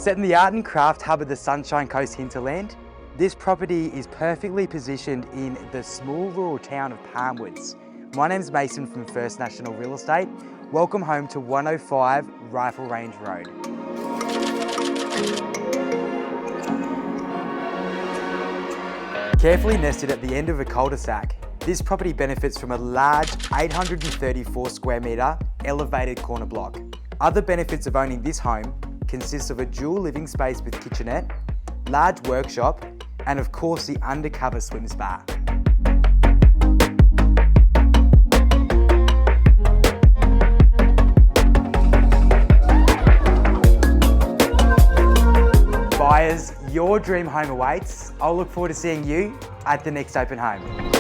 Set in the art and craft hub of the Sunshine Coast hinterland, this property is perfectly positioned in the small rural town of Palmwoods. My name's Mason from First National Real Estate. Welcome home to 105 Rifle Range Road. Carefully nested at the end of a cul-de-sac, this property benefits from a large 834 square metre elevated corner block. Other benefits of owning this home consists of a dual living space with kitchenette, large workshop, and of course the undercover swim spa. Buyers, your dream home awaits. I'll look forward to seeing you at the next open home.